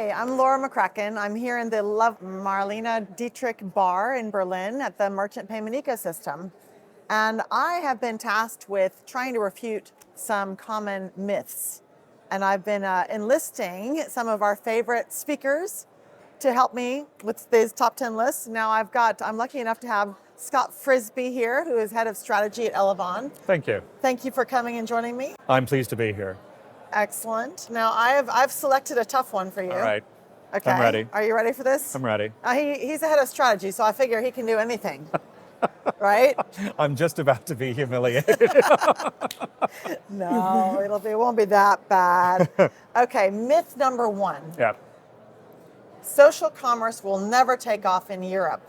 Hi, I'm Laura McCracken. I'm here in the Love Marlena Dietrich bar in Berlin at the Merchant Payment Ecosystem. And I have been tasked with trying to refute some common myths. And I've been enlisting some of our favorite speakers to help me with these top 10 lists. Now I'm lucky enough to have Scott Frisby here, who is head of strategy at Elevon. Thank you. Thank you for coming and joining me. I'm pleased to be here. Excellent. Now I've selected a tough one for you. All right. Okay. I'm ready. Are you ready for this? I'm ready. He's the head of strategy, so I figure he can do anything. Right? I'm just about to be humiliated. No, it won't be that bad. Okay, myth number one. Yeah. Social commerce will never take off in Europe.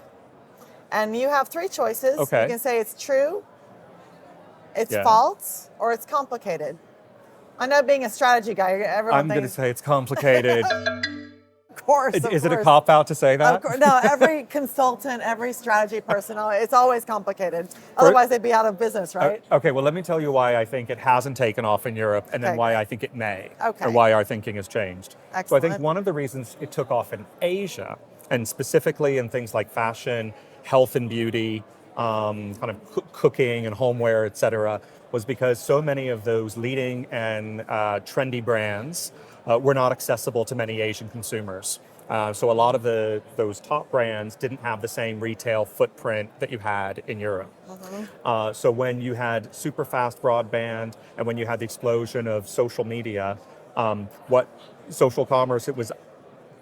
And you have three choices. Okay. You can say it's true, it's Yeah. false, or it's complicated. I know being a strategy guy, everyone I'm going to thinks, say it's complicated. of course. Is it a cop-out to say that? Of course. No, every consultant, every strategy person, it's always complicated. Otherwise, they'd be out of business, right? Okay, well, let me tell you why I think it hasn't taken off in Europe and then Okay. why I think it may, Okay. or why our thinking has changed. So I Excellent. think one of the reasons it took off in Asia, and specifically in things like fashion, health and beauty, kind of cooking and homeware, et cetera, was because so many of those leading and trendy brands were not accessible to many Asian consumers. So a lot of those top brands didn't have the same retail footprint that you had in Europe. Mm-hmm. So when you had super fast broadband and when you had the explosion of social media, what social commerce, it was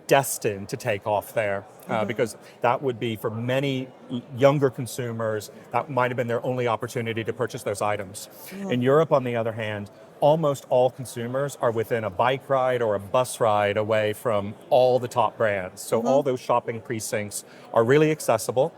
destined to take off there because that would be for many younger consumers, that might have been their only opportunity to purchase those items. In Europe, on the other hand, almost all consumers are within a bike ride or a bus ride away from all the top brands. So all those shopping precincts are really accessible,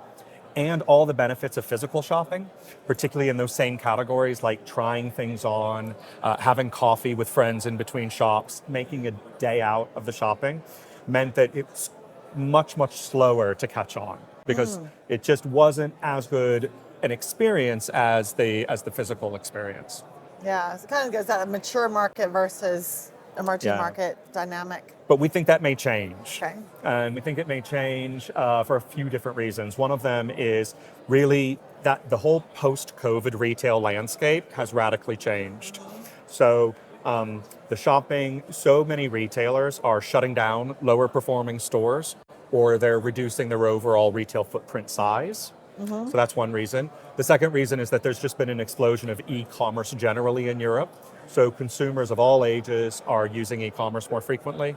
and all the benefits of physical shopping, particularly in those same categories like trying things on, having coffee with friends in between shops, making a day out of the shopping, meant that it's much, much slower to catch on because it just wasn't as good an experience as the physical experience. Yeah, it kind of goes that mature market versus emerging market dynamic. But we think that may change. Okay. And we think it may change for a few different reasons. One of them is really that the whole post-COVID retail landscape has radically changed. So the shopping, so many retailers are shutting down lower performing stores, or they're reducing their overall retail footprint size. So that's one reason. The second reason is that there's just been an explosion of e-commerce generally in Europe. So consumers of all ages are using e-commerce more frequently.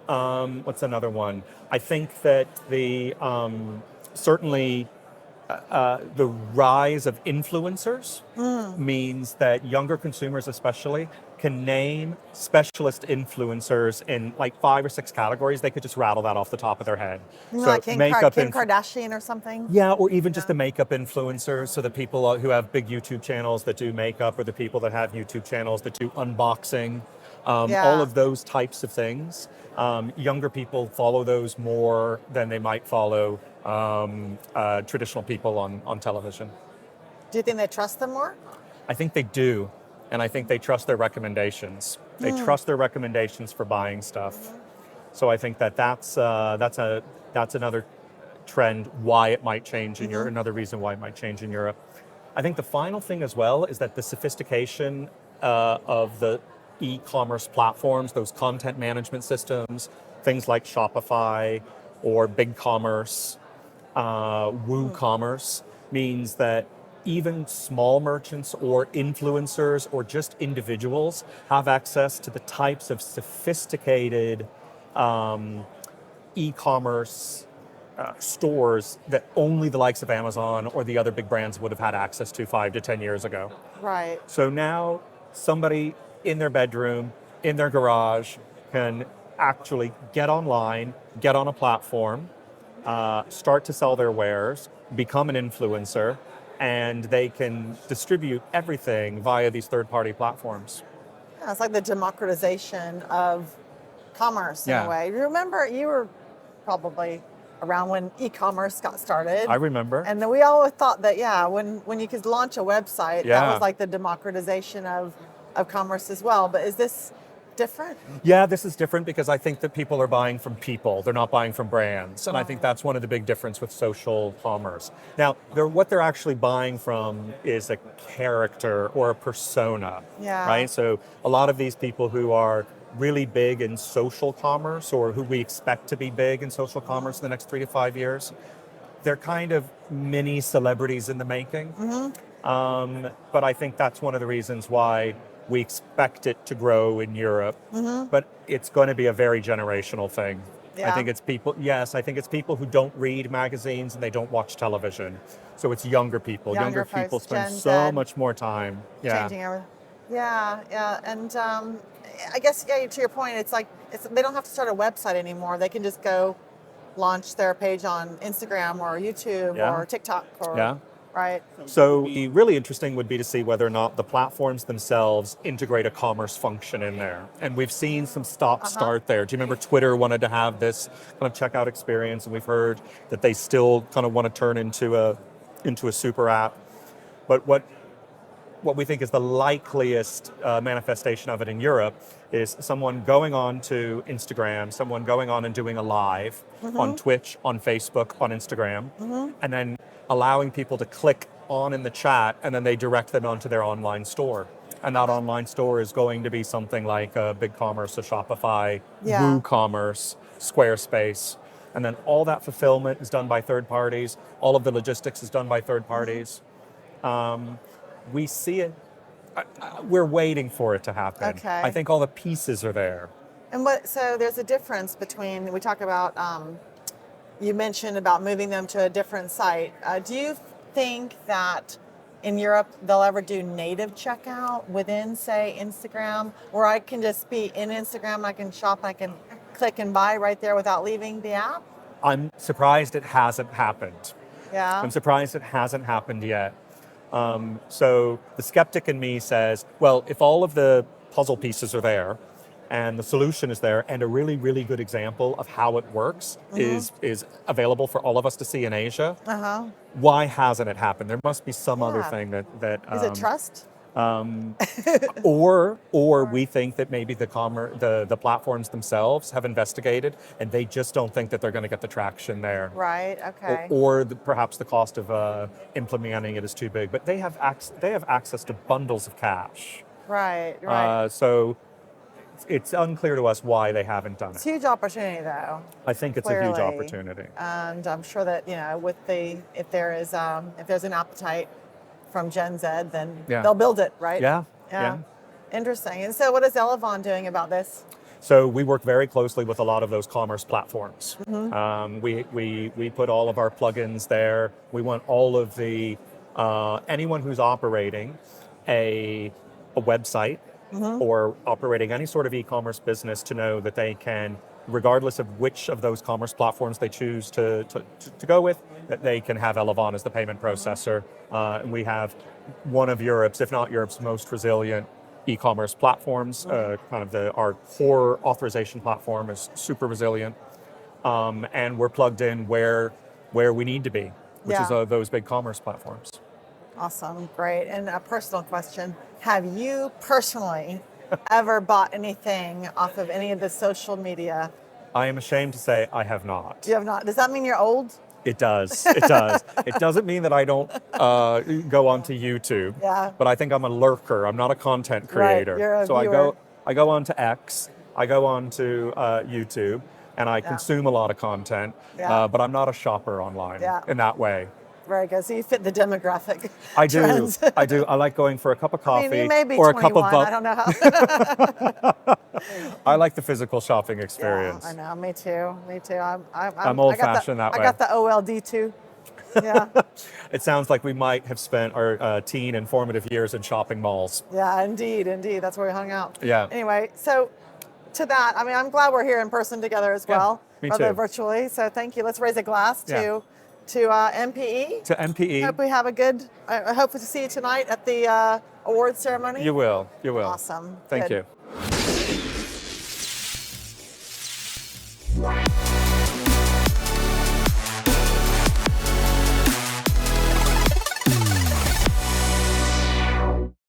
What's another one? I think that certainly the rise of influencers means that younger consumers especially can name specialist influencers in like 5 or 6 categories. They could just rattle that off the top of their head. Like Kim Kardashian or something? Yeah, or even just the makeup influencers. So the people who have big YouTube channels that do makeup, or the people that have YouTube channels that do unboxing, all of those types of things. Younger people follow those more than they might follow traditional people on television. Do you think they trust them more? I think they do, and I think they trust their recommendations. They trust their recommendations for buying stuff. So I think that's another trend why it might change in Europe. Another reason why it might change in Europe. I think the final thing as well is that the sophistication of the e-commerce platforms, those content management systems, things like Shopify or BigCommerce, WooCommerce, means that even small merchants or influencers or just individuals have access to the types of sophisticated e-commerce stores that only the likes of Amazon or the other big brands would have had access to 5 to 10 years ago. Right. So now somebody in their bedroom, in their garage, can actually get online, get on a platform, start to sell their wares, become an influencer, and they can distribute everything via these third-party platforms. Yeah, it's like the democratization of commerce in a way. You remember, you were probably around when e-commerce got started. I remember. And then we always thought that, when you could launch a website, that was like the democratization of commerce as well. But is this different? Yeah, this is different because I think that people are buying from people. They're not buying from brands. And I think that's one of the big difference with social commerce. Now, what they're actually buying from is a character or a persona, Yeah. right? So a lot of these people who are really big in social commerce or who we expect to be big in social commerce in the next 3 to 5 years, they're kind of mini celebrities in the making. But I think that's one of the reasons why we expect it to grow in Europe. But it's going to be a very generational thing. Yeah. I think it's people, yes, I think it's people who don't read magazines and they don't watch television. So it's younger people. Younger People folks, spend Gen so Z. much more time. Yeah. Changing everything. Yeah, yeah. And I guess, yeah, to your point, it's like they don't have to start a website anymore. They can just go launch their page on Instagram or YouTube Yeah. or TikTok or, Yeah. right? So the really interesting would be to see whether or not the platforms themselves integrate a commerce function in there. And we've seen some stop-start there. Do you remember Twitter wanted to have this kind of checkout experience, and we've heard that they still kind of want to turn into a super app. But what we think is the likeliest manifestation of it in Europe is someone going on to Instagram, someone going on and doing a live on Twitch, on Facebook, on Instagram, and then allowing people to click on in the chat, and then they direct them onto their online store. And that online store is going to be something like a BigCommerce, a Shopify, Yeah. WooCommerce, Squarespace. And then all that fulfillment is done by third parties. All of the logistics is done by third parties. We see it, we're waiting for it to happen. Okay. I think all the pieces are there. And so there's a difference between, we talk about, you mentioned about moving them to a different site. Do you think that in Europe they'll ever do native checkout within, say, Instagram, where I can just be in Instagram, I can shop, I can click and buy right there without leaving the app? I'm surprised it hasn't happened. Yeah. I'm surprised it hasn't happened yet. So the skeptic in me says, well, if all of the puzzle pieces are there and the solution is there and a really, really good example of how it works is available for all of us to see in Asia, why hasn't it happened? There must be some other thing that Is it trust? or we think that maybe the platforms themselves have investigated and they just don't think that they're going to get the traction there. Right. Okay. Or perhaps the cost of implementing it is too big. But they have access to bundles of cash. Right. Right. So it's unclear to us why they haven't done It's it. a huge opportunity, though. I think it's a huge Clearly. opportunity. And I'm sure that, if there's an appetite from Gen Z, then they'll build it, right? Yeah. Interesting. And so what is Elevon doing about this? So we work very closely with a lot of those commerce platforms. We put all of our plugins there. We want all of the anyone who's operating a website or operating any sort of e-commerce business to know that they can, regardless of which of those commerce platforms they choose to go with, that they can have Elevon as the payment processor. And we have one of Europe's, if not Europe's, most resilient e-commerce platforms. Our core authorization platform is super resilient. And we're plugged in where we need to be, which is those big commerce platforms. Awesome. Great. And a personal question. Have you personally ever bought anything off of any of the social media? I am ashamed to say I have not. You have not. Does that mean you're old? It does. It does. It doesn't mean that I don't go onto YouTube. Yeah. But I think I'm a lurker. I'm not a content creator. Right. You're a so viewer. I go onto X. I go onto YouTube, and I consume a lot of content. But I'm not a shopper online in that way. Very good. So you fit the demographic I do. trends. I do. I like going for a cup of coffee I mean, you may be or 21. a cup of I don't know how. I like the physical shopping experience. Yeah, I know. Me too. Me too. I'm old-fashioned that way. I got the OLD too. Yeah. It sounds like we might have spent our teen and formative years in shopping malls. Yeah, indeed. That's where we hung out. Yeah. Anyway, so to that, I mean, I'm glad we're here in person together as well, me rather too. virtually. So thank you. Let's raise a glass to MPE. To MPE. Hope we have a good. I hope to see you tonight at the awards ceremony. You will. You will. Awesome. Thank Good. you.